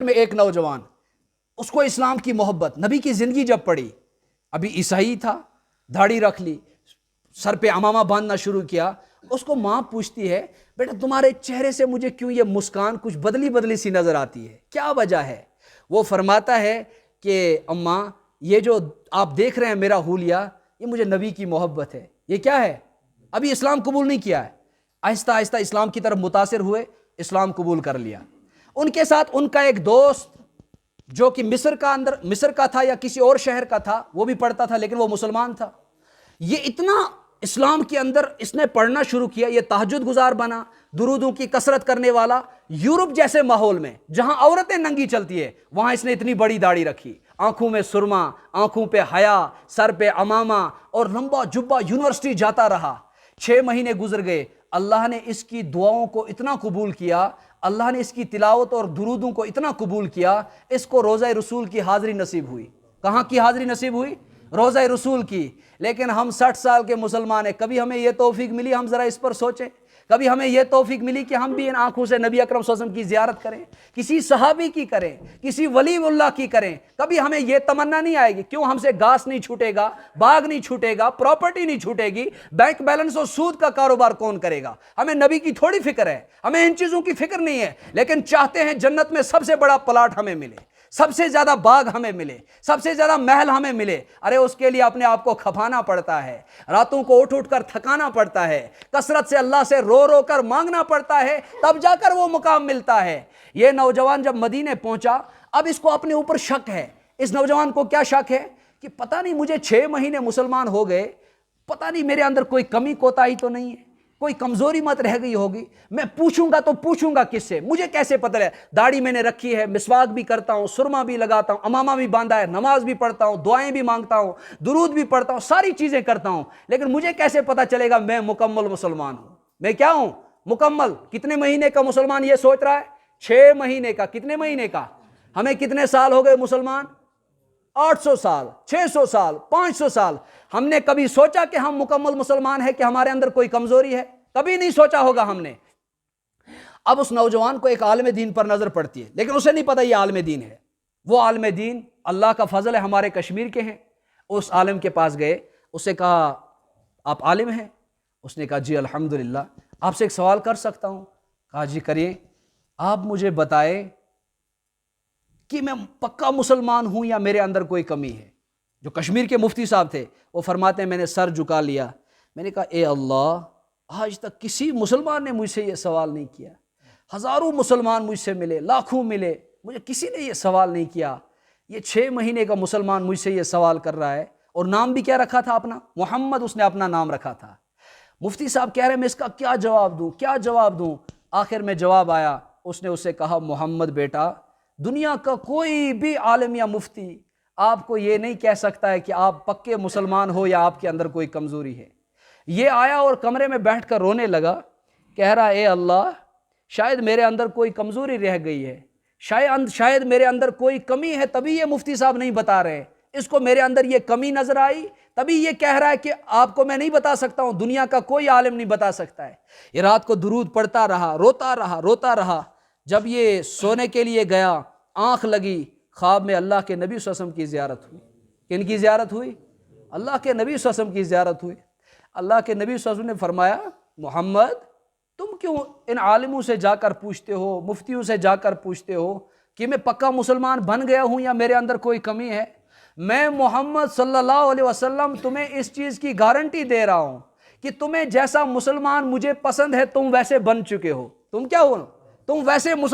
میں ایک نوجوان، اس کو اسلام کی محبت، نبی کی زندگی جب پڑھی، ابھی عیسائی تھا، داڑھی رکھ لی، سر پہ عمامہ باندھنا شروع کیا، اس کو ماں پوچھتی ہے بیٹا تمہارے چہرے سے مجھے کیوں یہ مسکان کچھ بدلی بدلی سی نظر آتی ہے، کیا وجہ ہے؟ وہ فرماتا ہے کہ اماں یہ جو آپ دیکھ رہے ہیں میرا حولیہ، یہ مجھے نبی کی محبت ہے۔ یہ کیا ہے؟ ابھی اسلام قبول نہیں کیا ہے، آہستہ آہستہ اسلام کی طرف متاثر ہوئے، اسلام قبول کر لیا۔ ان کے ساتھ ان کا ایک دوست جو کہ مصر کا تھا یا کسی اور شہر کا تھا، وہ بھی پڑھتا تھا لیکن وہ مسلمان تھا۔ یہ اتنا اسلام کے اندر اس نے پڑھنا شروع کیا، یہ تہجد گزار بنا، درودوں کی کثرت کرنے والا۔ یورپ جیسے ماحول میں جہاں عورتیں ننگی چلتی ہے، وہاں اس نے اتنی بڑی داڑھی رکھی، آنکھوں میں سرما، آنکھوں پہ حیا، سر پہ عمامہ اور لمبا جبہ، یونیورسٹی جاتا رہا۔ 6 مہینے گزر گئے، اللہ نے اس کی دعاؤں کو اتنا قبول کیا، اللہ نے اس کی تلاوت اور درودوں کو اتنا قبول کیا، اس کو روضہ رسول کی حاضری نصیب ہوئی۔ کہاں کی حاضری نصیب ہوئی؟ روضہ رسول کی۔ لیکن ہم 60 سال کے مسلمان ہیں، کبھی ہمیں یہ توفیق ملی؟ ہم ذرا اس پر سوچیں، کبھی ہمیں یہ توفیق ملی کہ ہم بھی ان آنکھوں سے نبی اکرم صلی اللہ علیہ وسلم کی زیارت کریں، کسی صحابی کی کریں، کسی ولی اللہ کی کریں؟ کبھی ہمیں یہ تمنا نہیں آئے گی؟ کیوں ہم سے گھاس نہیں چھوٹے گا، باغ نہیں چھوٹے گا، پراپرٹی نہیں چھوٹے گی، بینک بیلنس اور سود کا کاروبار کون کرے گا؟ ہمیں نبی کی تھوڑی فکر ہے، ہمیں ان چیزوں کی فکر نہیں ہے، لیکن چاہتے ہیں جنت میں سب سے بڑا پلاٹ ہمیں ملے، سب سے زیادہ باغ ہمیں ملے، سب سے زیادہ محل ہمیں ملے۔ ارے اس کے لیے اپنے آپ کو کھپانا پڑتا ہے، راتوں کو اٹھ اٹھ کر تھکانا پڑتا ہے، کثرت سے اللہ سے رو رو کر مانگنا پڑتا ہے، تب جا کر وہ مقام ملتا ہے۔ یہ نوجوان جب مدینے پہنچا، اب اس کو اپنے اوپر شک ہے۔ اس نوجوان کو کیا شک ہے کہ پتہ نہیں مجھے 6 مہینے مسلمان ہو گئے، پتہ نہیں میرے اندر کوئی کمی کوتاہی تو نہیں ہے، کوئی کمزوری مت رہ گئی ہوگی، میں پوچھوں گا تو پوچھوں گا کس سے؟ مجھے کیسے پتہ ہے؟ داڑھی میں نے رکھی ہے، مسواک بھی کرتا ہوں، سرما بھی لگاتا ہوں، عمامہ بھی باندھا ہے، نماز بھی پڑھتا ہوں، دعائیں بھی مانگتا ہوں، درود بھی پڑھتا ہوں، ساری چیزیں کرتا ہوں، لیکن مجھے کیسے پتہ چلے گا میں مکمل مسلمان ہوں؟ میں کیا ہوں؟ مکمل۔ کتنے مہینے کا مسلمان یہ سوچ رہا ہے؟ 6 مہینے کا۔ کتنے مہینے کا؟ ہمیں کتنے سال ہو گئے مسلمان؟ 800 سال، 600 سال، 500 سال۔ ہم نے کبھی سوچا کہ ہم مکمل مسلمان ہیں، کہ ہمارے اندر کوئی کمزوری ہے؟ کبھی نہیں سوچا ہوگا ہم نے۔ اب اس نوجوان کو ایک عالم دین پر نظر پڑتی ہے، لیکن اسے نہیں پتا یہ عالم دین ہے۔ وہ عالم دین اللہ کا فضل ہے، ہمارے کشمیر کے ہیں۔ اس عالم کے پاس گئے، اس سے کہا آپ عالم ہیں؟ اس نے کہا جی الحمدللہ، آپ سے ایک سوال کر سکتا ہوں؟ کہا جی کریے۔ آپ مجھے بتائیں کہ میں پکا مسلمان ہوں یا میرے اندر کوئی کمی ہے؟ جو کشمیر کے مفتی صاحب تھے وہ فرماتے ہیں میں نے سر جھکا لیا، میں نے کہا اے اللہ، آج تک کسی مسلمان نے مجھ سے یہ سوال نہیں کیا، ہزاروں مسلمان مجھ سے ملے، لاکھوں ملے، مجھے کسی نے یہ سوال نہیں کیا، یہ 6 مہینے کا مسلمان مجھ سے یہ سوال کر رہا ہے، اور نام بھی کیا رکھا تھا اپنا؟ محمد اس نے اپنا نام رکھا تھا۔ مفتی صاحب کہہ رہے ہیں میں اس کا کیا جواب دوں، کیا جواب دوں؟ آخر میں جواب آیا، اس نے اسے کہا محمد بیٹا، دنیا کا کوئی بھی عالم یا مفتی آپ کو یہ نہیں کہہ سکتا ہے کہ آپ پکے مسلمان ہو یا آپ کے اندر کوئی کمزوری ہے۔ یہ آیا اور کمرے میں بیٹھ کر رونے لگا، کہہ رہا اے اللہ، شاید میرے اندر کوئی کمزوری رہ گئی ہے، شاید میرے اندر کوئی کمی ہے، تبھی یہ مفتی صاحب نہیں بتا رہے، اس کو میرے اندر یہ کمی نظر آئی، تبھی یہ کہہ رہا ہے کہ آپ کو میں نہیں بتا سکتا ہوں، دنیا کا کوئی عالم نہیں بتا سکتا ہے۔ یہ رات کو درود پڑھتا رہا، روتا رہا، روتا رہا۔ جب یہ سونے کے لیے گیا، آنکھ لگی، خواب میں اللہ کے نبی صلی اللہ علیہ وسلم کی زیارت ہوئی۔ کن کی زیارت ہوئی؟ اللہ کے نبی صلی اللہ علیہ وسلم کی زیارت ہوئی۔ اللہ کے نبی صلی اللہ علیہ وسلم نے فرمایا محمد، تم کیوں ان عالموں سے جا کر پوچھتے ہو، مفتیوں سے جا کر پوچھتے ہو کہ میں پکا مسلمان بن گیا ہوں یا میرے اندر کوئی کمی ہے؟ میں محمد صلی اللہ علیہ وسلم تمہیں اس چیز کی گارنٹی دے رہا ہوں کہ تمہیں جیسا مسلمان مجھے پسند ہے تم ویسے بن چکے ہو۔ تم کیا ہو؟ تم ویسے مسلمان